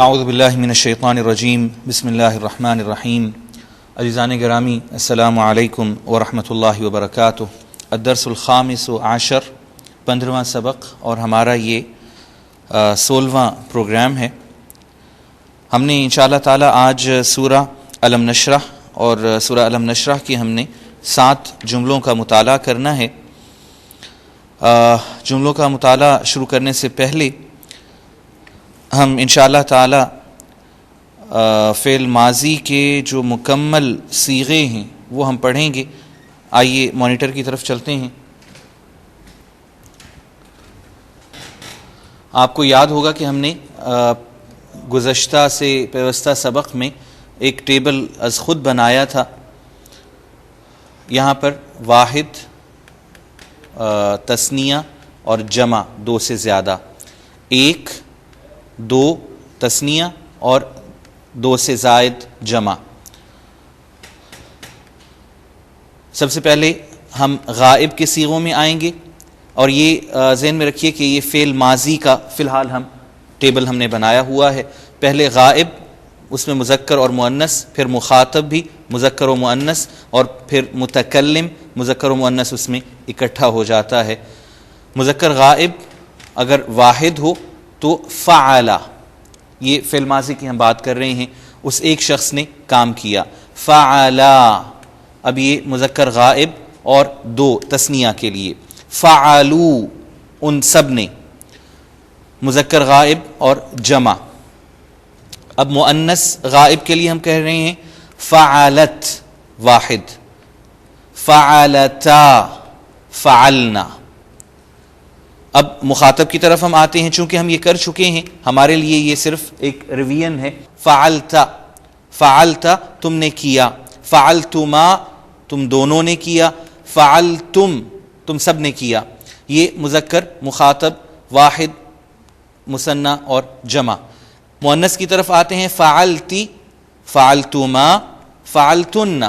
اعوذ باللہ من الشیطان الرجیم بسم اللہ الرحمن الرحیم عزیزان گرامی السلام علیکم ورحمۃ اللہ وبرکاتہ۔ الدرس الخامس عشر 15واں سبق اور ہمارا یہ 16واں پروگرام ہے۔ ہم نے انشاءاللہ تعالی آج سورہ الم نشرح اور سورہ الم نشرح کی ہم نے 7 جملوں کا مطالعہ کرنا ہے۔ جملوں کا مطالعہ شروع کرنے سے پہلے ہم انشاءاللہ تعالی فعل ماضی کے جو مکمل صیغے ہیں وہ ہم پڑھیں گے۔ آئیے مانیٹر کی طرف چلتے ہیں۔ آپ کو یاد ہوگا کہ ہم نے گزشتہ سے پیوستہ سبق میں ایک ٹیبل از خود بنایا تھا۔ یہاں پر واحد، تثنیہ اور جمع 2 سے زیادہ، 1، 2 تثنیہ اور 2 سے زائد جمع۔ سب سے پہلے ہم غائب کے صیغوں میں آئیں گے، اور یہ ذہن میں رکھیے کہ یہ فعل ماضی کا فی الحال ٹیبل ہم نے بنایا ہوا ہے۔ پہلے غائب، اس میں مذکر اور مؤنث، پھر مخاطب بھی مذکر و مؤنث، اور پھر متکلم مذکر و مؤنث اس میں اکٹھا ہو جاتا ہے۔ مذکر غائب اگر واحد ہو تو فعل، یہ فعل ماضی کی ہم بات کر رہے ہیں، اس ایک شخص نے کام کیا، فعلا۔ اب یہ مذکر غائب اور 2 تثنیہ کے لیے، فعلو، ان سب نے، مذکر غائب اور جمع۔ اب مؤنث غائب کے لیے ہم کہہ رہے ہیں فعلت، واحد، فعلتا، فعلنا۔ اب مخاطب کی طرف ہم آتے ہیں، چونکہ ہم یہ کر چکے ہیں، ہمارے لیے یہ صرف ایک ریویژن ہے۔ فعلتا، فعلتا تم نے کیا، فعلتما تم دونوں نے کیا، فعلتم تم سب نے کیا۔ یہ مذکر، مخاطب، واحد، مثنیٰ اور جمع۔ مؤنث کی طرف آتے ہیں، فعلتی، فعلتما، فعلتن،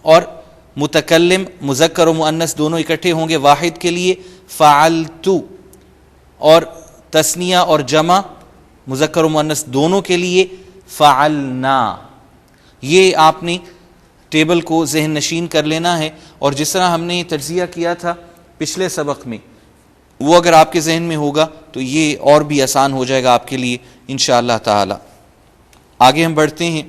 اور متکلم مذکر و مؤنث دونوں اکٹھے ہوں گے واحد کے لیے، فعلتو، اور تثنیہ اور جمع مذکر و مؤنث دونوں کے لیے فعلنا۔ یہ آپ نے ٹیبل کو ذہن نشین کر لینا ہے، اور جس طرح ہم نے تجزیہ کیا تھا پچھلے سبق میں، وہ اگر آپ کے ذہن میں ہوگا تو یہ اور بھی آسان ہو جائے گا آپ کے لیے انشاءاللہ تعالی۔ آگے ہم بڑھتے ہیں۔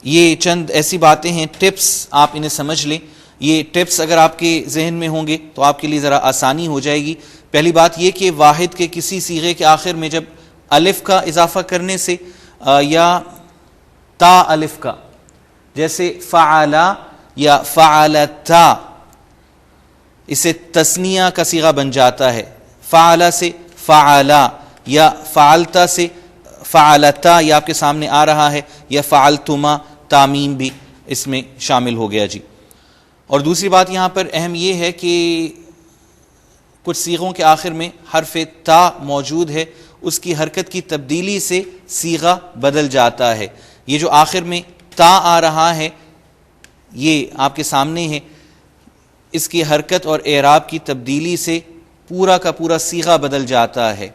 یہ چند ایسی باتیں ہیں، ٹپس، آپ انہیں سمجھ لیں۔ یہ ٹپس اگر آپ کے ذہن میں ہوں گے تو آپ کے لیے ذرا آسانی ہو جائے گی۔ پہلی بات یہ کہ واحد کے کسی صیغے کے آخر میں جب الف کا اضافہ کرنے سے یا تا الف کا، جیسے فعلا یا فعلتا، اسے تثنیہ کا صیغہ بن جاتا ہے۔ فعلا سے فعلا، یا فعلتا سے فعلتا، یہ آپ کے سامنے آ رہا ہے، یا فعلتما، تامیم بھی اس میں شامل ہو گیا جی۔ اور دوسری بات یہاں پر اہم یہ ہے کہ کچھ صیغوں کے آخر میں حرف تا موجود ہے، اس کی حرکت کی تبدیلی سے صیغہ بدل جاتا ہے۔ یہ جو آخر میں تا آ رہا ہے، یہ آپ کے سامنے ہے، اس کی حرکت اور اعراب کی تبدیلی سے پورا کا پورا صیغہ بدل جاتا ہے۔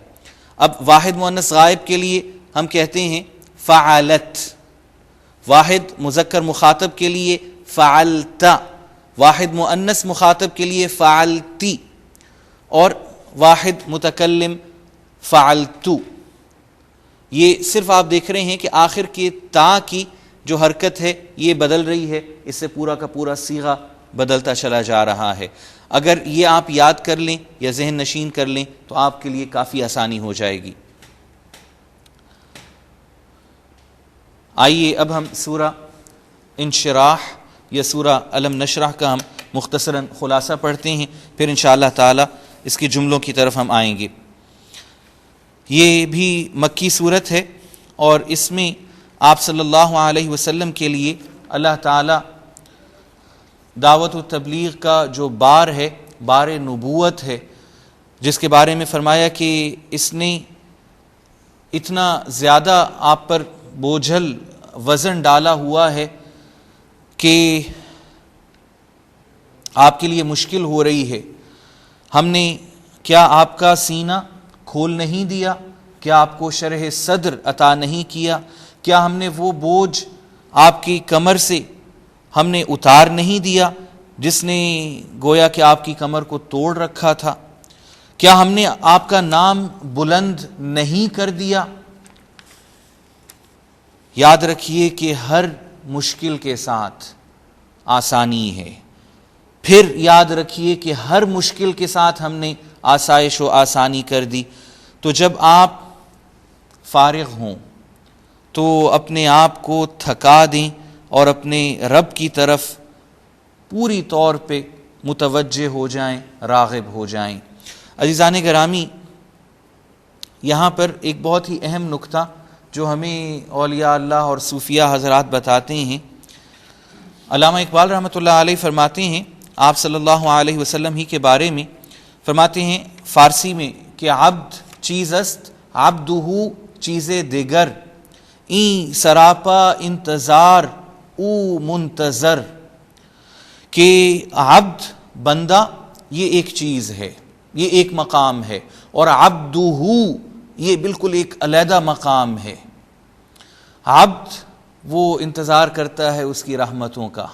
اب واحد مؤنث غائب کے لیے ہم کہتے ہیں فعلت، واحد مذکر مخاطب کے لیے فعلتا، واحد مؤنث مخاطب کے لیے فعلتی، اور واحد متکلم فعلتو۔ یہ صرف آپ دیکھ رہے ہیں کہ آخر کے تا کی جو حرکت ہے یہ بدل رہی ہے، اس سے پورا کا پورا صیغہ بدلتا چلا جا رہا ہے۔ اگر یہ آپ یاد کر لیں یا ذہن نشین کر لیں تو آپ کے لیے کافی آسانی ہو جائے گی۔ آئیے اب ہم سورہ انشراح یا سورہ الم نشرح کا ہم مختصراً خلاصہ پڑھتے ہیں، پھر انشاءاللہ تعالی اس کی جملوں کی طرف ہم آئیں گے۔ یہ بھی مکی صورت ہے، اور اس میں آپ صلی اللہ علیہ وسلم کے لیے اللہ تعالی دعوت و تبلیغ کا جو بار ہے، بار نبوت ہے، جس کے بارے میں فرمایا کہ اس نے اتنا زیادہ آپ پر بوجھل وزن ڈالا ہوا ہے کہ آپ کے لیے مشکل ہو رہی ہے۔ ہم نے کیا آپ کا سینہ کھول نہیں دیا کیا آپ کو شرح صدر عطا نہیں کیا؟ کیا ہم نے وہ بوجھ آپ کی کمر سے ہم نے اتار نہیں دیا جس نے گویا کہ آپ کی کمر کو توڑ رکھا تھا؟ کیا ہم نے آپ کا نام بلند نہیں کر دیا؟ یاد رکھیے کہ ہر مشکل کے ساتھ آسانی ہے، پھر یاد رکھیے کہ ہر مشکل کے ساتھ ہم نے آسائش و آسانی کر دی۔ تو جب آپ فارغ ہوں تو اپنے آپ کو تھکا دیں اور اپنے رب کی طرف پوری طور پہ متوجہ ہو جائیں، راغب ہو جائیں۔ عزیزان گرامی، یہاں پر ایک بہت ہی اہم نکتہ جو ہمیں اولیاء اللہ اور صوفیہ حضرات بتاتے ہیں، علامہ اقبال رحمۃ اللہ علیہ فرماتے ہیں آپ صلی اللہ علیہ وسلم ہی کے بارے میں، فرماتے ہیں فارسی میں کہ عبد چیز است عبدہ چیز دیگر، این سراپا انتظار او منتظر، کہ عبد بندہ یہ ایک چیز ہے، یہ ایک مقام ہے، اور عبدہ یہ بالکل ایک علیحدہ مقام ہے۔ عبد وہ انتظار کرتا ہے اس کی رحمتوں کا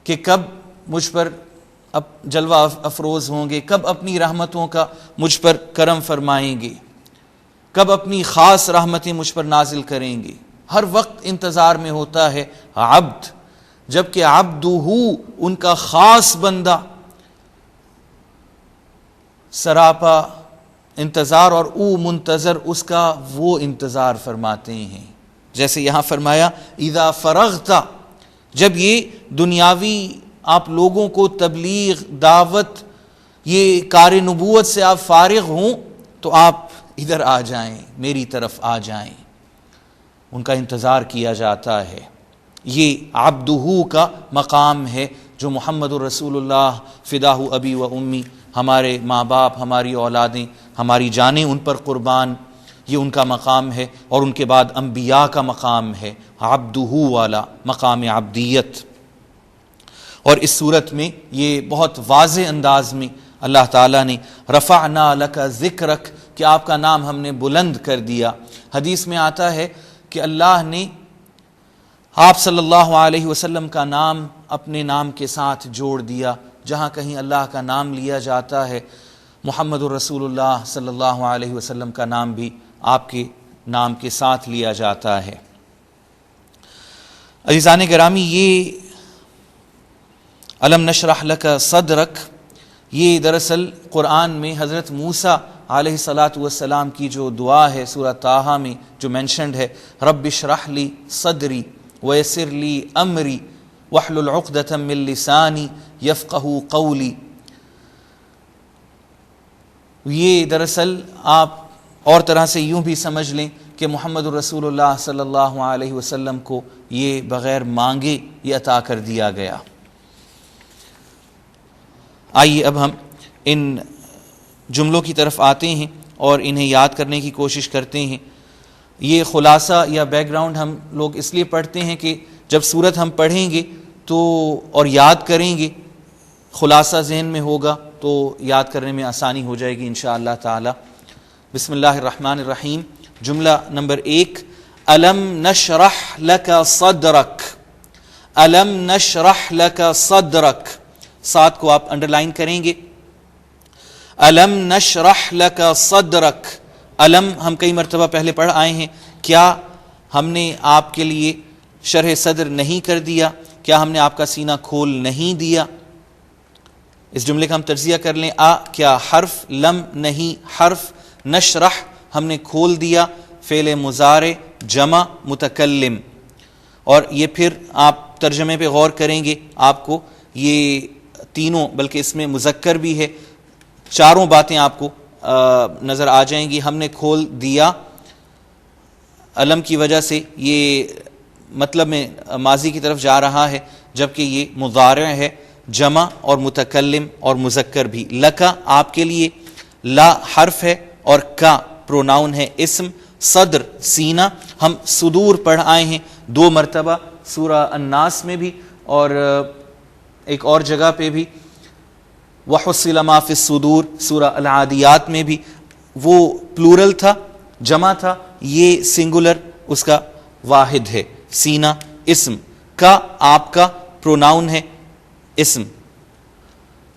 کہ کب مجھ پر اب جلوہ افروز ہوں گے، کب اپنی رحمتوں کا مجھ پر کرم فرمائیں گے، کب اپنی خاص رحمتیں مجھ پر نازل کریں گے، ہر وقت انتظار میں ہوتا ہے عبد، جبکہ عبدہ ان کا خاص بندہ سراپا انتظار اور او منتظر اس کا وہ انتظار فرماتے ہیں۔ جیسے یہاں فرمایا اذا فرغت، جب یہ دنیاوی آپ لوگوں کو تبلیغ دعوت یہ کار نبوت سے آپ فارغ ہوں تو آپ ادھر آ جائیں، میری طرف آ جائیں، ان کا انتظار کیا جاتا ہے۔ یہ عبدہ کا مقام ہے جو محمد الرسول اللہ فداہ ابی و امی، ہمارے ماں باپ، ہماری اولادیں، ہماری جانیں ان پر قربان، یہ ان کا مقام ہے، اور ان کے بعد انبیاء کا مقام ہے عبدہ والا مقام عبدیت۔ اور اس صورت میں یہ بہت واضح انداز میں اللہ تعالیٰ نے رفعنا لک ذکرک، کہ آپ کا نام ہم نے بلند کر دیا۔ حدیث میں آتا ہے کہ اللہ نے آپ صلی اللہ علیہ وسلم کا نام اپنے نام کے ساتھ جوڑ دیا، جہاں کہیں اللہ کا نام لیا جاتا ہے محمد الرسول اللہ صلی اللہ علیہ وسلم کا نام بھی آپ کے نام کے ساتھ لیا جاتا ہے۔ عزیزان گرامی، یہ الم نشرح لک صدرک، یہ دراصل قرآن میں حضرت موسیٰ علیہ الصلاۃ والسلام کی جو دعا ہے سورہ طٰہٰ میں جو مینشنڈ ہے، رب اشرح لی صدری ویسر لی امری واحلل عقدۃ من لسانی یفقہوا قولی، یہ دراصل آپ اور طرح سے یوں بھی سمجھ لیں کہ محمد الرسول اللہ صلی اللہ علیہ وسلم کو یہ بغیر مانگے یہ عطا کر دیا گیا۔ آئیے اب ہم ان جملوں کی طرف آتے ہیں اور انہیں یاد کرنے کی کوشش کرتے ہیں۔ یہ خلاصہ یا بیک گراؤنڈ ہم لوگ اس لیے پڑھتے ہیں کہ جب سورت ہم پڑھیں گے تو اور یاد کریں گے، خلاصہ ذہن میں ہوگا تو یاد کرنے میں آسانی ہو جائے گی انشاءاللہ تعالی۔ بسم اللہ الرحمن الرحیم۔ جملہ نمبر 1، الم نشرح لک صدرک، الم نشرح لک صدرک، ساتھ کو آپ انڈرلائن کریں گے۔ الم نشرح لک صدرک، الم ہم کئی مرتبہ پہلے پڑھ آئے ہیں، کیا ہم نے آپ کے لیے شرح صدر نہیں کر دیا؟ کیا ہم نے آپ کا سینہ کھول نہیں دیا؟ اس جملے کا ہم تجزیہ کر لیں۔ کیا حرف، لم نہیں حرف، نشرح ہم نے کھول دیا، فعل مضارع جمع متکلم، اور یہ پھر آپ ترجمے پہ غور کریں گے آپ کو یہ تینوں، بلکہ اس میں مذکر بھی ہے، چاروں باتیں آپ کو نظر آ جائیں گی۔ ہم نے کھول دیا، علم کی وجہ سے یہ مطلب میں ماضی کی طرف جا رہا ہے، جبکہ یہ مضارع ہے، جمع اور متکلم اور مذکر بھی۔ لکا آپ کے لیے، لا حرف ہے اور کا پروناؤن ہے، اسم، صدر سینہ۔ ہم صدور پڑھ آئے ہیں 2 مرتبہ، سورہ الناس میں بھی اور ایک اور جگہ پہ بھی، وَحُصِّلَ مَا فِي الصُّدُورِ سورہ العادیات میں بھی۔ وہ پلورل تھا، جمع تھا، یہ سنگولر اس کا واحد ہے، سینہ اسم، کا آپ کا پروناؤن ہے، اسم.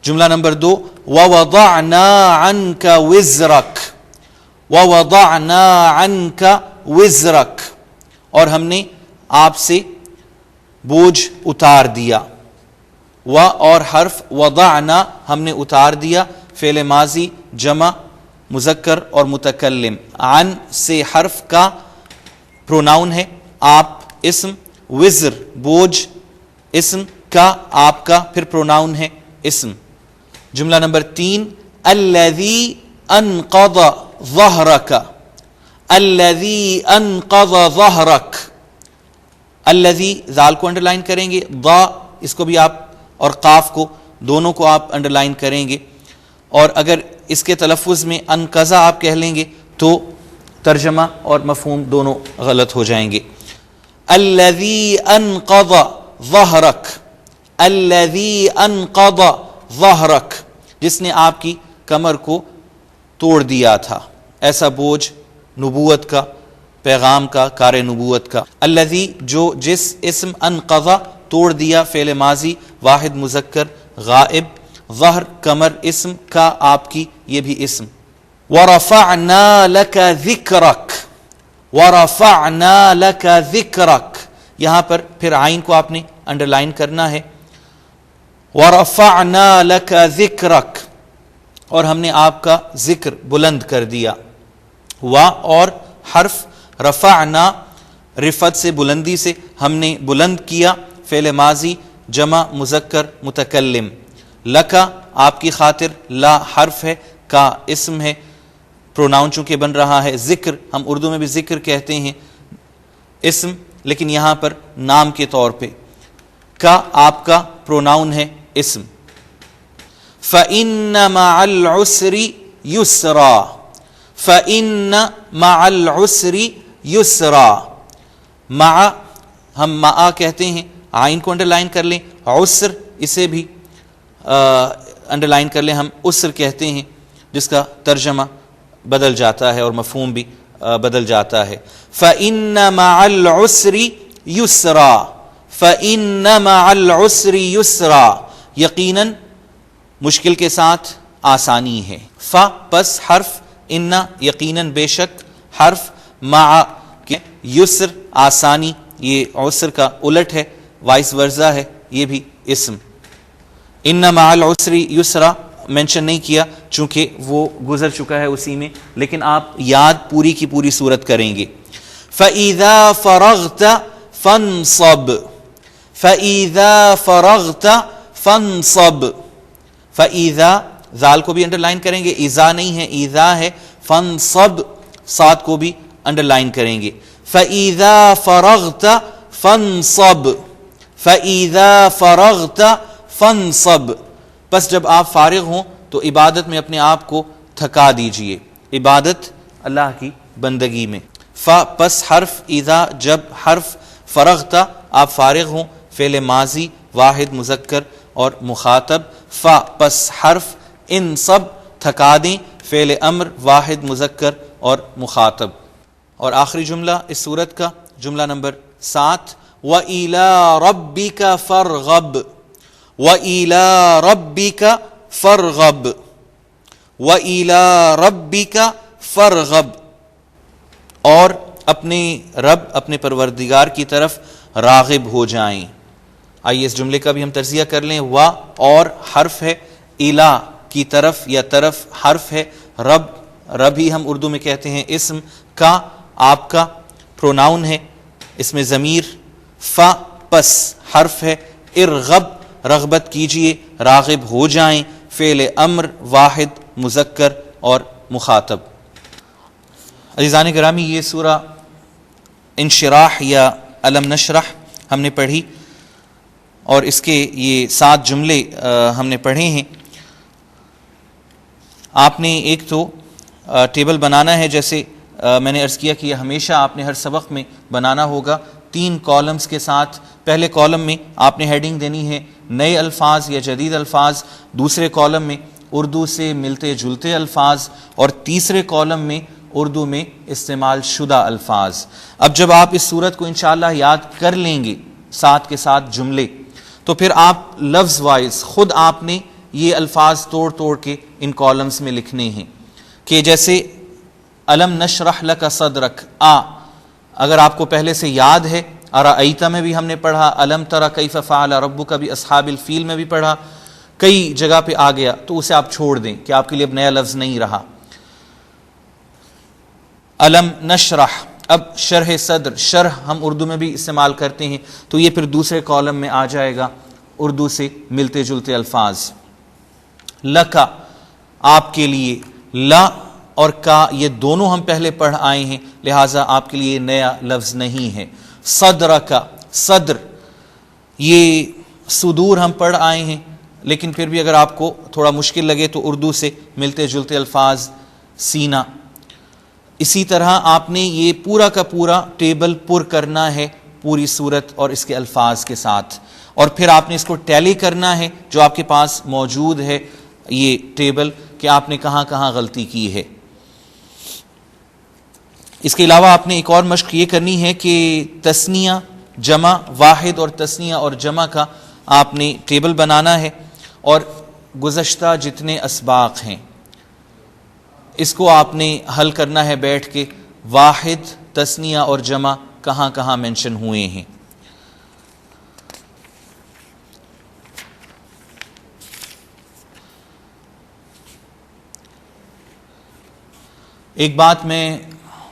جملہ نمبر 2 وَوَضَعْنَا عَنْكَ وِزْرَكَ، وَوَضَعْنَا عَنْكَ وِزْرَكَ، اور ہم نے آپ سے بوجھ اتار دیا. و اور حرف وضعنا ہم نے اتار دیا، فعل ماضی جمع مذکر اور متکلم. عن سے حرف کا پروناؤن ہے، آپ اسم، وزر بوجھ اسم، کا آپ کا پھر پروناؤن ہے اسم. جملہ نمبر 3 الذی انقض ظہرک، الذی انقض ظہرک. الذی ذال کو انڈر لائن کریں گے، ضا اس کو بھی آپ اور قاف کو دونوں کو آپ انڈر لائن کریں گے، اور اگر اس کے تلفظ میں انقضا آپ کہہ لیں گے تو ترجمہ اور مفہوم دونوں غلط ہو جائیں گے. الذی انقض ظہرک، الذی انقض ظہرک، جس نے آپ کی کمر کو توڑ دیا تھا، ایسا بوجھ نبوت کا، پیغام کا، کار نبوت کا. الذی جو جس، اسم انقضا توڑ دیا، فعل ماضی واحد مذکر غائب، ظہر کمر اسم، کا آپ کی یہ بھی اسم. وَرَفَعْنَا لَكَ ذِكْرَكَ، وَرَفَعْنَا لَكَ ذِكْرَكَ، یہاں پر پھر عین کو آپ نے انڈر لائن کرنا ہے. وَرَفَعْنَا لَكَ ذِكْرَكَ، اور ہم نے آپ کا ذکر بلند کر دیا. اور حرف رفعنا رفعت سے بلندی سے ہم نے بلند کیا، فعل ماضی جمع مذکر متکلم. لکا آپ کی خاطر، لا حرف ہے، کا اسم ہے، پروناؤن چونکہ بن رہا ہے. ذکر ہم اردو میں بھی ذکر کہتے ہیں، اسم، لیکن یہاں پر نام کے طور پہ. کا آپ کا پروناؤن ہے اسم. فَإِنَّ مَعَ الْعُسْرِ يُسْرًا، فَإِنَّ مَعَ الْعُسْرِ يُسْرًا. مع ہم مع کہتے ہیں، عین کو انڈر لائن کر لیں. عسر اسے بھی انڈر لائن کر لیں، ہم عسر کہتے ہیں، جس کا ترجمہ بدل جاتا ہے اور مفہوم بھی بدل جاتا ہے. فَإِنَّ مَعَ الْعُسْرِ يُسْرًا، فَإِنَّ مَعَ الْعُسْرِ يُسْرًا، یقیناً مشکل کے ساتھ آسانی ہے. پس حرف ان، یقیناً بے شک، حرف مع یسر آسانی، یہ عسر کا الٹ ہے، وائس ورزا ہے، یہ بھی اسم. ان مع العسر یسرا مینشن نہیں کیا چونکہ وہ گزر چکا ہے اسی میں، لیکن آپ یاد پوری کی پوری صورت کریں گے. فَإِذَا فَرَغْتَ فَانصَبْ، فَإِذَا فَرَغْتَ فَانصَبْ. فَإِذَا ذال کو بھی انڈر لائن کریں گے، اذا نہیں ہے، اذا ہے. فَانصَبْ صاد کو بھی انڈر لائن کریں گے. فَإِذَا فَرَغْتَ فَانصَبْ، فَإِذَا فَرَغْتَ فَانصَبْ. پس جب آپ فارغ ہوں تو عبادت میں اپنے آپ کو تھکا دیجئے، عبادت اللہ کی بندگی میں. پس حرف اذا جب حرف فرغت آپ فارغ ہوں، فعل ماضی واحد مذکر اور مخاطب. پس حرف انصب تھکا دیں، فعل امر واحد مذکر اور مخاطب. اور آخری جملہ اس سورت کا جملہ نمبر 7 وَإِلَىٰ رَبِّكَ فَارْغَب، وَإِلَىٰ رَبِّكَ فَارْغَب، وَإِلَىٰ رَبِّكَ فَارْغَب، اور اپنے رب اپنے پروردگار کی طرف راغب ہو جائیں. آئیے اس جملے کا بھی ہم تجزیہ کر لیں. وا اور حرف ہے، الہ کی طرف یا طرف حرف ہے، رب رب ہی ہم اردو میں کہتے ہیں اسم. کا آپ کا پروناؤن ہے، اس میں ضمیر. پس حرف ہے، ارغب رغبت کیجئے، راغب ہو جائیں، فعل امر واحد مذکر اور مخاطب. عزیزان گرامی، یہ سورہ انشراح یا الم نشرح ہم نے پڑھی اور اس کے یہ 7 جملے ہم نے پڑھے ہیں. آپ نے ایک تو ٹیبل بنانا ہے، جیسے میں نے عرض کیا کہ یہ ہمیشہ آپ نے ہر سبق میں بنانا ہوگا 3 کالمز کے ساتھ. پہلے کالم میں آپ نے ہیڈنگ دینی ہے نئے الفاظ یا جدید الفاظ، دوسرے کالم میں اردو سے ملتے جلتے الفاظ، اور تیسرے کالم میں اردو میں استعمال شدہ الفاظ. اب جب آپ اس صورت کو انشاءاللہ یاد کر لیں گے ساتھ کے ساتھ جملے، تو پھر آپ لفظ وائز خود آپ نے یہ الفاظ توڑ توڑ کے ان کالمز میں لکھنے ہیں. کہ جیسے الم نشرح لک صدرک، اگر آپ کو پہلے سے یاد ہے، ارأیت میں بھی ہم نے پڑھا، الم تر کیف فعل ربک بھی اصحاب الفیل میں بھی پڑھا، کئی جگہ پہ آ گیا، تو اسے آپ چھوڑ دیں کہ آپ کے لیے اب نیا لفظ نہیں رہا. الم نشرح، اب شرح صدر، شرح ہم اردو میں بھی استعمال کرتے ہیں، تو یہ پھر دوسرے کالم میں آ جائے گا اردو سے ملتے جلتے الفاظ. لکا، آپ کے لیے، لا اور کا یہ دونوں ہم پہلے پڑھ آئے ہیں، لہٰذا آپ کے لیے نیا لفظ نہیں ہے. صدر کا، صدر، یہ صدور ہم پڑھ آئے ہیں، لیکن پھر بھی اگر آپ کو تھوڑا مشکل لگے تو اردو سے ملتے جلتے الفاظ سینہ. اسی طرح آپ نے یہ پورا کا پورا ٹیبل پر کرنا ہے پوری صورت اور اس کے الفاظ کے ساتھ، اور پھر آپ نے اس کو ٹیلی کرنا ہے جو آپ کے پاس موجود ہے یہ ٹیبل، کہ آپ نے کہاں کہاں غلطی کی ہے. اس کے علاوہ آپ نے ایک اور مشق یہ کرنی ہے کہ تثنیہ، جمع، واحد اور تثنیہ اور جمع کا آپ نے ٹیبل بنانا ہے، اور گزشتہ جتنے اسباق ہیں اس کو آپ نے حل کرنا ہے بیٹھ کے، واحد، تثنیہ اور جمع کہاں کہاں مینشن ہوئے ہیں. ایک بات میں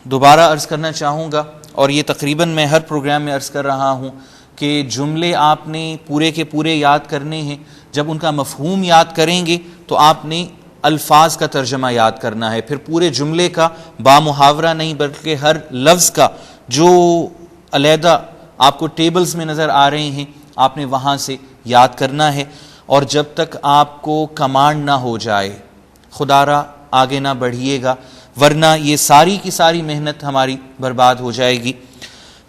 دوبارہ عرض کرنا چاہوں گا، اور یہ تقریباً میں ہر پروگرام میں عرض کر رہا ہوں، کہ جملے آپ نے پورے کے پورے یاد کرنے ہیں. جب ان کا مفہوم یاد کریں گے تو آپ نے الفاظ کا ترجمہ یاد کرنا ہے، پھر پورے جملے کا با محاورہ نہیں بلکہ ہر لفظ کا جو علیحدہ آپ کو ٹیبلز میں نظر آ رہے ہیں آپ نے وہاں سے یاد کرنا ہے. اور جب تک آپ کو کمانڈ نہ ہو جائے خدا را آگے نہ بڑھیے گا، ورنہ یہ ساری کی ساری محنت ہماری برباد ہو جائے گی.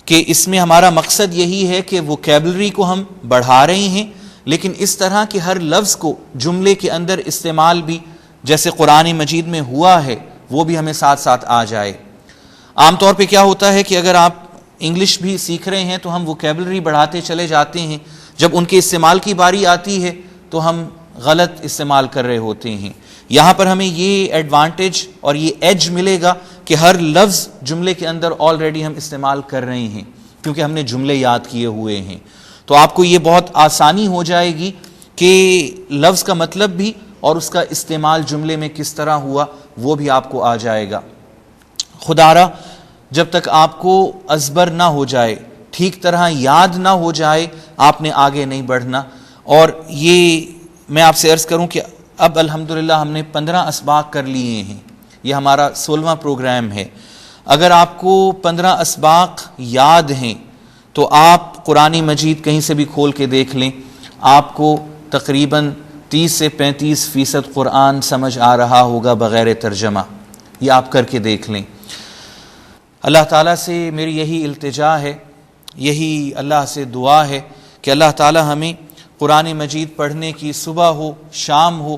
کہ اس میں ہمارا مقصد یہی ہے کہ ووکیبلری کو ہم بڑھا رہے ہیں، لیکن اس طرح کہ ہر لفظ کو جملے کے اندر استعمال بھی جیسے قرآن مجید میں ہوا ہے وہ بھی ہمیں ساتھ ساتھ آ جائے. عام طور پہ کیا ہوتا ہے کہ اگر آپ انگلش بھی سیکھ رہے ہیں تو ہم ووکیبلری بڑھاتے چلے جاتے ہیں، جب ان کے استعمال کی باری آتی ہے تو ہم غلط استعمال کر رہے ہوتے ہیں. یہاں پر ہمیں یہ ایڈوانٹیج اور یہ ایج ملے گا کہ ہر لفظ جملے کے اندر آلریڈی ہم استعمال کر رہے ہیں، کیونکہ ہم نے جملے یاد کیے ہوئے ہیں. تو آپ کو یہ بہت آسانی ہو جائے گی کہ لفظ کا مطلب بھی اور اس کا استعمال جملے میں کس طرح ہوا وہ بھی آپ کو آ جائے گا. خدارا جب تک آپ کو ازبر نہ ہو جائے، ٹھیک طرح یاد نہ ہو جائے، آپ نے آگے نہیں بڑھنا. اور یہ میں آپ سے عرض کروں کہ اب الحمدللہ ہم نے 15 اسباق کر لیے ہیں، یہ ہمارا 16واں پروگرام ہے. اگر آپ کو 15 اسباق یاد ہیں تو آپ قرآن مجید کہیں سے بھی کھول کے دیکھ لیں، آپ کو تقریباً 30 سے 35% قرآن سمجھ آ رہا ہوگا بغیر ترجمہ. یہ آپ کر کے دیکھ لیں. اللہ تعالیٰ سے میری یہی التجا ہے، یہی اللہ سے دعا ہے کہ اللہ تعالیٰ ہمیں قرآن مجید پڑھنے کی صبح ہو، شام ہو،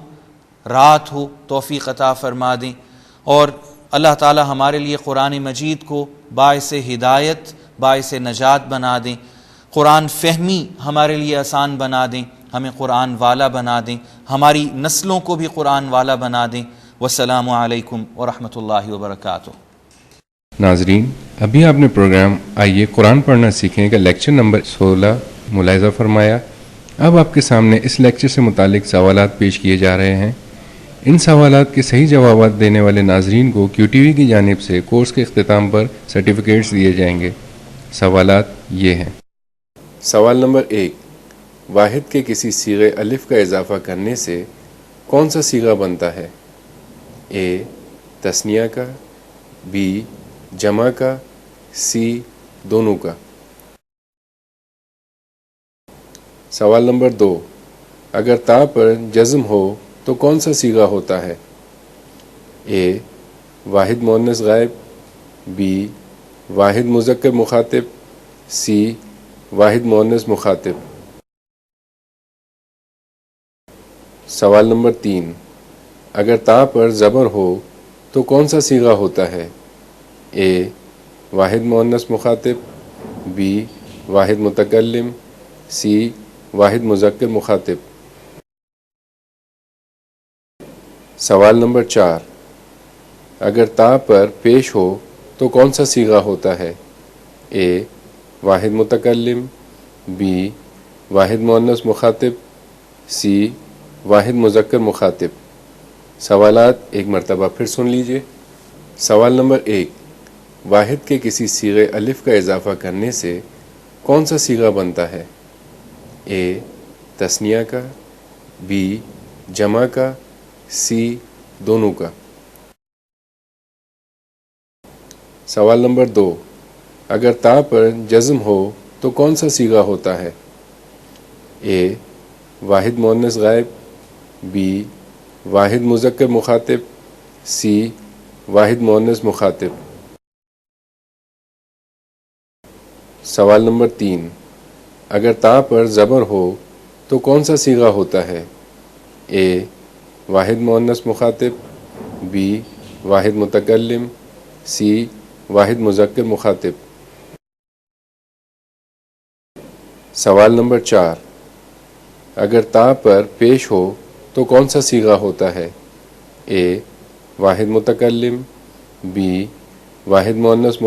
رات ہو توفیق عطا فرما دیں، اور اللہ تعالیٰ ہمارے لیے قرآن مجید کو باعث ہدایت، باعث نجات بنا دیں. قرآن فہمی ہمارے لیے آسان بنا دیں، ہمیں قرآن والا بنا دیں، ہماری نسلوں کو بھی قرآن والا بنا دیں. والسلام علیکم ورحمۃ اللہ وبرکاتہ. ناظرین، ابھی آپ نے پروگرام آئیے قرآن پڑھنا سیکھیں کا لیکچر نمبر 16 ملاحظہ فرمایا. اب آپ کے سامنے اس لیکچر سے متعلق سوالات پیش کیے جا رہے ہیں. ان سوالات کے صحیح جوابات دینے والے ناظرین کو کیو ٹی وی کی جانب سے کورس کے اختتام پر سرٹیفکیٹس دیے جائیں گے. سوالات یہ ہیں. سوال نمبر 1، واحد کے کسی صیغے الف کا اضافہ کرنے سے کون سا صیغہ بنتا ہے؟ اے تثنیہ کا، بی جمع کا، سی دونوں کا. سوال نمبر 2، اگر تا پر جزم ہو تو کون سا صیغہ ہوتا ہے؟ اے واحد مؤنث غائب، بی واحد مذکر مخاطب، سی واحد مؤنث مخاطب. سوال نمبر 3، اگر تا پر زبر ہو تو کون سا صیغہ ہوتا ہے؟ اے واحد مؤنث مخاطب، بی واحد متکلم، سی واحد مذکر مخاطب۔ سوال نمبر 4، اگر تا پر پیش ہو تو کون سا صیغہ ہوتا ہے؟ اے واحد متکلم، بی واحد مؤنث مخاطب، سی واحد مذکر مخاطب۔ سوالات ایک مرتبہ پھر سن لیجئے۔ سوال نمبر 1، واحد کے کسی صیغے الف کا اضافہ کرنے سے کون سا صیغہ بنتا ہے؟ اے تثنیہ کا، بی جمع کا، سی دونوں کا۔ سوال نمبر 2، اگر تا پر جزم ہو تو کون سا صیغہ ہوتا ہے؟ اے واحد مؤنث غائب، بی واحد مذکر مخاطب، سی واحد مؤنث مخاطب۔ سوال نمبر 3، اگر تا پر زبر ہو تو کون سا صیغہ ہوتا ہے؟ اے واحد مؤنث مخاطب، بی واحد متکلم، سی واحد مذکر مخاطب۔ سوال نمبر 4، اگر تا پر پیش ہو تو کون سا صیغہ ہوتا ہے؟ اے واحد متکلم، بی واحد مؤنث